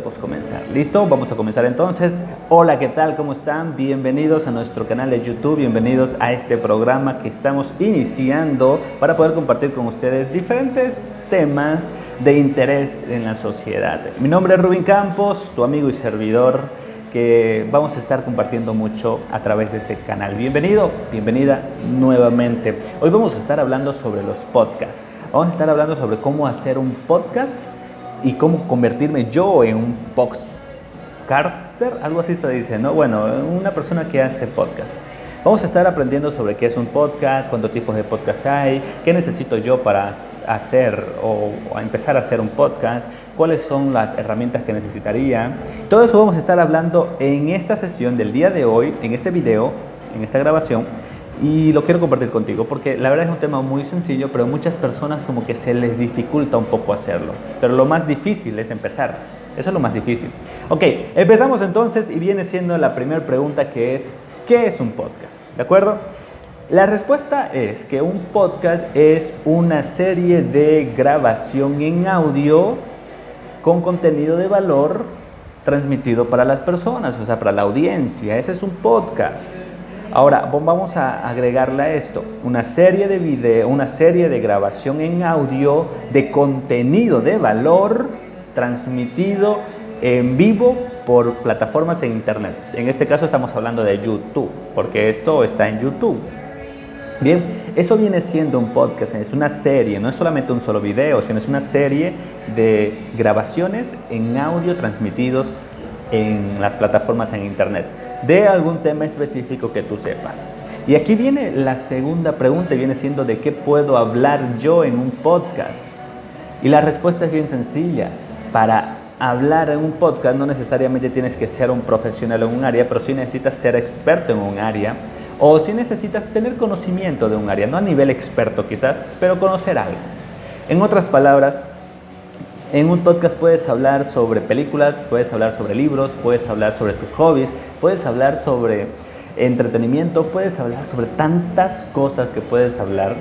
podemos comenzar. ¿Listo? Vamos a comenzar entonces. Hola, ¿qué tal? ¿Cómo están? Bienvenidos a nuestro canal de YouTube, bienvenidos a este programa que estamos iniciando para poder compartir con ustedes diferentes temas de interés en la sociedad. Mi nombre es Rubén Campos, tu amigo y servidor, que vamos a estar compartiendo mucho a través de ese canal. Bienvenido, bienvenida nuevamente. Hoy vamos a estar hablando sobre los podcasts. Vamos a estar hablando sobre cómo hacer un podcast y cómo convertirme yo en un podcaster, algo así se dice, ¿no? Bueno, una persona que hace podcast. Vamos a estar aprendiendo sobre qué es un podcast, cuántos tipos de podcast hay, qué necesito yo para hacer o empezar a hacer un podcast, cuáles son las herramientas que necesitaría. Todo eso vamos a estar hablando en esta sesión del día de hoy, en este video, en esta grabación. Y lo quiero compartir contigo porque la verdad es un tema muy sencillo, pero a muchas personas como que se les dificulta un poco hacerlo. Pero lo más difícil es empezar. Eso es lo más difícil. Ok, empezamos entonces y viene siendo la primera pregunta, que es ¿qué es un podcast? ¿De acuerdo? La respuesta es que un podcast es una serie de grabación en audio con contenido de valor transmitido para las personas, o sea, para la audiencia. Ese es un podcast. Ahora, vamos a agregarle a esto una serie de video, una serie de grabación en audio de contenido de valor transmitido en vivo por plataformas en internet. En este caso estamos hablando de YouTube, porque esto está en YouTube. Bien, eso viene siendo un podcast, es una serie, no es solamente un solo video, sino es una serie de grabaciones en audio transmitidos en las plataformas en internet de algún tema específico que tú sepas. Y aquí viene la segunda pregunta, viene siendo ¿de qué puedo hablar yo en un podcast? Y la respuesta es bien sencilla. Para hablar en un podcast no necesariamente tienes que ser un profesional en un área, pero sí necesitas ser experto en un área, o sí necesitas tener conocimiento de un área, no a nivel experto quizás, pero conocer algo. En otras palabras, en un podcast puedes hablar sobre películas, puedes hablar sobre libros, puedes hablar sobre tus hobbies, puedes hablar sobre entretenimiento, puedes hablar sobre tantas cosas que puedes hablar,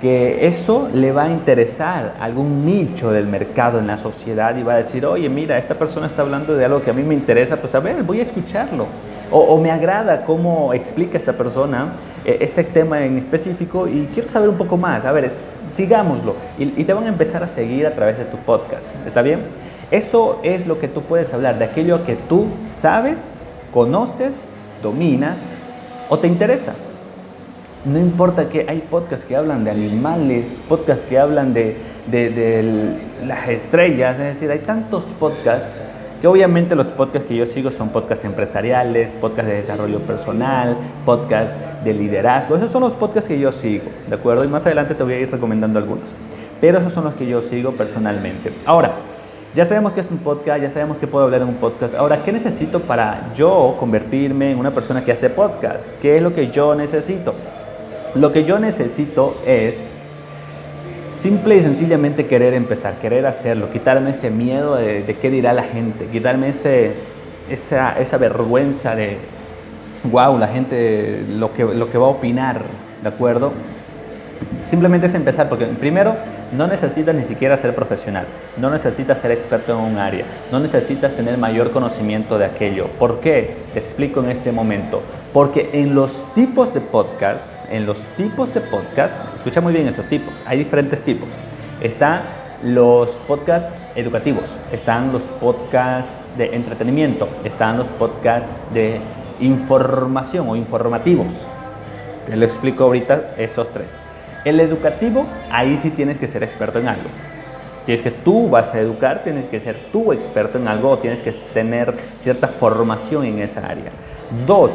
que eso le va a interesar a algún nicho del mercado en la sociedad y va a decir, oye, mira, esta persona está hablando de algo que a mí me interesa, pues a ver, voy a escucharlo. O me agrada cómo explica esta persona este tema en específico y quiero saber un poco más. A ver, sigámoslo. Y te van a empezar a seguir a través de tu podcast. ¿Está bien? Eso es lo que tú puedes hablar, de aquello que tú sabes, conoces, dominas o te interesa. No importa que hay podcasts que hablan de animales, podcasts que hablan de las estrellas, es decir, hay tantos podcasts que obviamente los podcasts que yo sigo son podcasts empresariales, podcasts de desarrollo personal, podcasts de liderazgo. Esos son los podcasts que yo sigo, ¿de acuerdo? Y más adelante te voy a ir recomendando algunos. Pero esos son los que yo sigo personalmente. Ahora, ya sabemos que es un podcast, ya sabemos que puedo hablar en un podcast. Ahora, ¿qué necesito para yo convertirme en una persona que hace podcast? ¿Qué es lo que yo necesito? Lo que yo necesito es simple y sencillamente querer empezar, querer hacerlo, quitarme ese miedo de qué dirá la gente, quitarme esa vergüenza de, wow, la gente, lo que va a opinar, ¿de acuerdo? Simplemente es empezar, porque primero no necesitas ni siquiera ser profesional, no necesitas ser experto en un área, no necesitas tener mayor conocimiento de aquello. ¿Por qué? Te explico en este momento. Porque en los tipos de podcast, escucha muy bien esos tipos, hay diferentes tipos. Están los podcasts educativos, están los podcasts de entretenimiento, están los podcasts de información o informativos. Te lo explico ahorita esos tres. El educativo, ahí sí tienes que ser experto en algo. Si es que tú vas a educar, tienes que ser tú experto en algo o tienes que tener cierta formación en esa área. 2.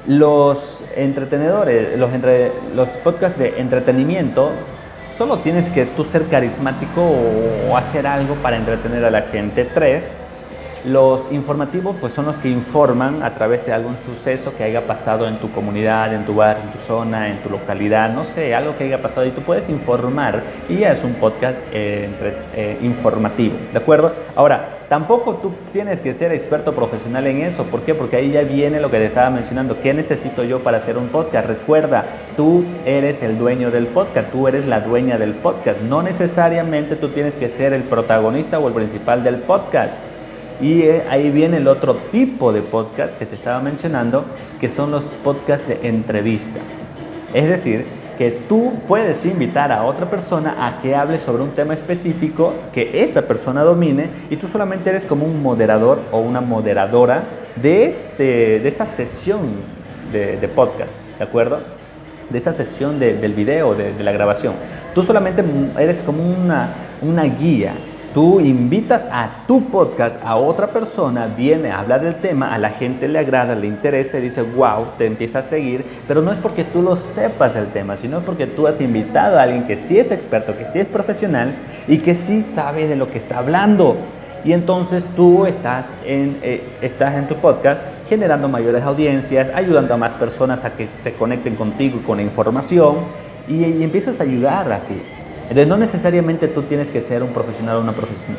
Los entretenedores, los podcasts de entretenimiento, solo tienes que tú ser carismático o hacer algo para entretener a la gente. 3. Los informativos pues son los que informan a través de algún suceso que haya pasado en tu comunidad, en tu barrio, en tu zona, en tu localidad, no sé, algo que haya pasado y tú puedes informar y ya es un podcast informativo, ¿de acuerdo? Ahora, tampoco tú tienes que ser experto profesional en eso, ¿por qué? Porque ahí ya viene lo que te estaba mencionando, ¿qué necesito yo para hacer un podcast? Recuerda, tú eres el dueño del podcast, tú eres la dueña del podcast, no necesariamente tú tienes que ser el protagonista o el principal del podcast. Y ahí viene el otro tipo de podcast que te estaba mencionando, que son los podcasts de entrevistas. Es decir, que tú puedes invitar a otra persona a que hable sobre un tema específico que esa persona domine y tú solamente eres como un moderador o una moderadora de esa sesión de podcast, ¿de acuerdo? De esa sesión del video, de la grabación. Tú solamente eres como una guía. Tú invitas a tu podcast a otra persona, viene a hablar del tema, a la gente le agrada, le interesa y dice, wow, te empieza a seguir, pero no es porque tú lo sepas el tema, sino porque tú has invitado a alguien que sí es experto, que sí es profesional y que sí sabe de lo que está hablando. Y entonces tú estás en tu podcast generando mayores audiencias, ayudando a más personas a que se conecten contigo con la información y empiezas a ayudar así. Entonces, no necesariamente tú tienes que ser un profesional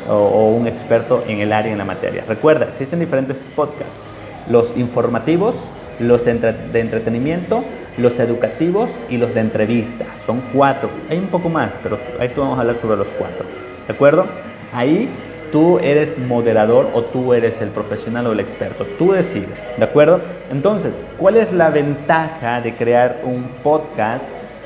o un experto en el área, en la materia. Recuerda, existen diferentes podcasts, los informativos, los de entretenimiento, los educativos y los de entrevista. Son 4. Hay un poco más, pero ahí tú vamos a hablar sobre los 4. ¿De acuerdo? Ahí tú eres moderador o tú eres el profesional o el experto. Tú decides. ¿De acuerdo? Entonces, ¿cuál es la ventaja de crear un podcast?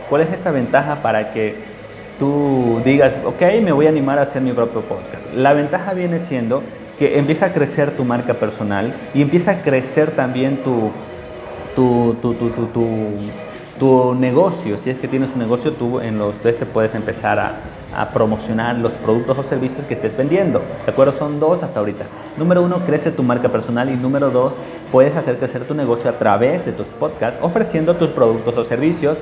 ¿Cuál es esa ventaja para que tú digas, ok, me voy a animar a hacer mi propio podcast? La ventaja viene siendo que empieza a crecer tu marca personal y empieza a crecer también tu negocio. Si es que tienes un negocio, tú en los puedes empezar a promocionar los productos o servicios que estés vendiendo. ¿De acuerdo? Son 2 hasta ahorita. Número 1, crece tu marca personal y número 2, puedes hacer crecer tu negocio a través de tus podcasts ofreciendo tus productos o servicios,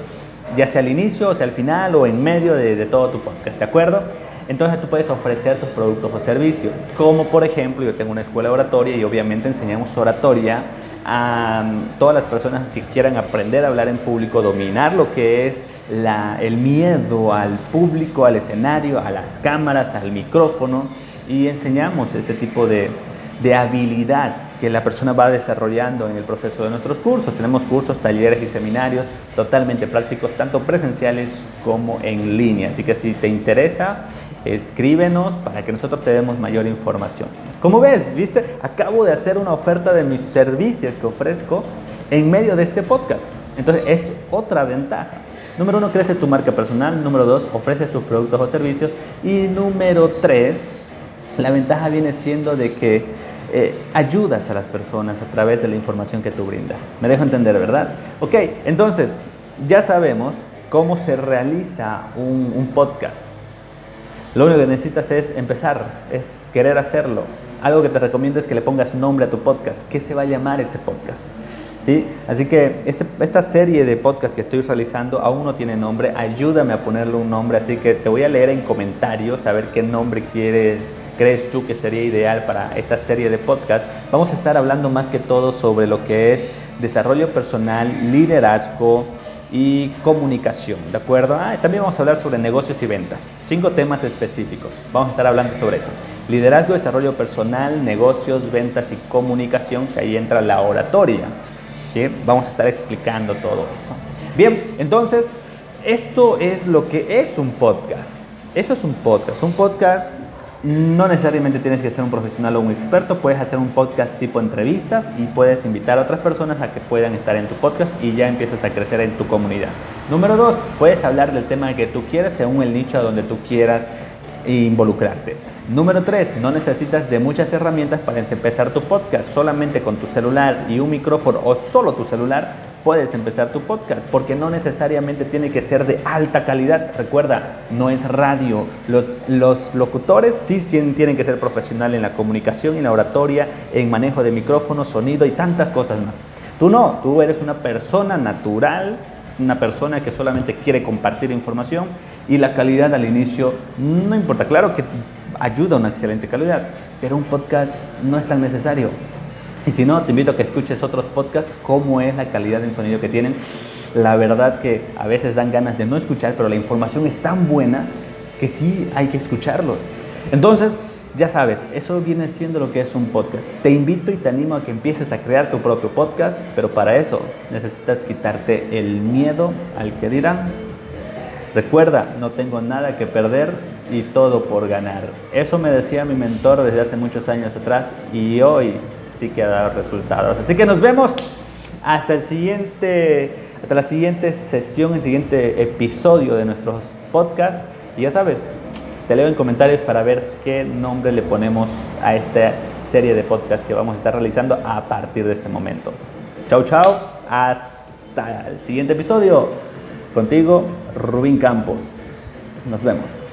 ya sea al inicio, o sea al final o en medio de todo tu podcast, ¿de acuerdo? Entonces tú puedes ofrecer tus productos o servicios, como por ejemplo, yo tengo una escuela de oratoria y obviamente enseñamos oratoria a todas las personas que quieran aprender a hablar en público, dominar lo que es el miedo al público, al escenario, a las cámaras, al micrófono, y enseñamos ese tipo de habilidad que la persona va desarrollando en el proceso de nuestros cursos. Tenemos cursos, talleres y seminarios totalmente prácticos, tanto presenciales como en línea. Así que si te interesa, escríbenos para que nosotros te demos mayor información. Como ves, ¿viste? Acabo de hacer una oferta de mis servicios que ofrezco en medio de este podcast. Entonces es otra ventaja. Número 1, crece tu marca personal. Número 2, ofreces tus productos o servicios. Y número 3, la ventaja viene siendo de que ayudas a las personas a través de la información que tú brindas. Me dejo entender, ¿verdad? Ok, entonces ya sabemos cómo se realiza un podcast. Lo único que necesitas es empezar, es querer hacerlo. Algo que te recomiendo es que le pongas nombre a tu podcast. ¿Qué se va a llamar ese podcast? ¿Sí? Así que esta serie de podcasts que estoy realizando aún no tiene nombre. Ayúdame a ponerle un nombre, así que te voy a leer en comentarios a ver qué nombre crees tú que sería ideal para esta serie de podcast. Vamos a estar hablando más que todo sobre lo que es desarrollo personal, liderazgo y comunicación, ¿de acuerdo? También vamos a hablar sobre negocios y ventas. 5 temas específicos. Vamos a estar hablando sobre eso. Liderazgo, desarrollo personal, negocios, ventas y comunicación, que ahí entra la oratoria. ¿Sí? Vamos a estar explicando todo eso. Bien, entonces, esto es lo que es un podcast. Eso es un podcast. Un podcast no necesariamente tienes que ser un profesional o un experto. Puedes hacer un podcast tipo entrevistas y puedes invitar a otras personas a que puedan estar en tu podcast y ya empiezas a crecer en tu comunidad. Número 2, puedes hablar del tema que tú quieras según el nicho a donde tú quieras involucrarte. Número 3, no necesitas de muchas herramientas para empezar tu podcast. Solamente con tu celular y un micrófono o solo tu celular puedes empezar tu podcast, porque no necesariamente tiene que ser de alta calidad. Recuerda, no es radio. Los locutores sí tienen que ser profesionales en la comunicación, en la oratoria, en manejo de micrófono, sonido y tantas cosas más. Tú no, tú eres una persona natural, una persona que solamente quiere compartir información y la calidad al inicio no importa. Claro que ayuda a una excelente calidad, pero un podcast no es tan necesario. Y si no, te invito a que escuches otros podcasts, cómo es la calidad del sonido que tienen. La verdad que a veces dan ganas de no escuchar, pero la información es tan buena que sí hay que escucharlos. Entonces, ya sabes, eso viene siendo lo que es un podcast. Te invito y te animo a que empieces a crear tu propio podcast, pero para eso necesitas quitarte el miedo al que dirán. Recuerda, no tengo nada que perder, y todo por ganar. Eso me decía mi mentor desde hace muchos años atrás y hoy sí que ha dado resultados. Así que nos vemos hasta la siguiente sesión, el siguiente episodio de nuestros podcasts. Y ya sabes, te leo en comentarios para ver qué nombre le ponemos a esta serie de podcasts que vamos a estar realizando a partir de este momento. Chau, chau. Hasta el siguiente episodio. Contigo, Rubín Campos. Nos vemos.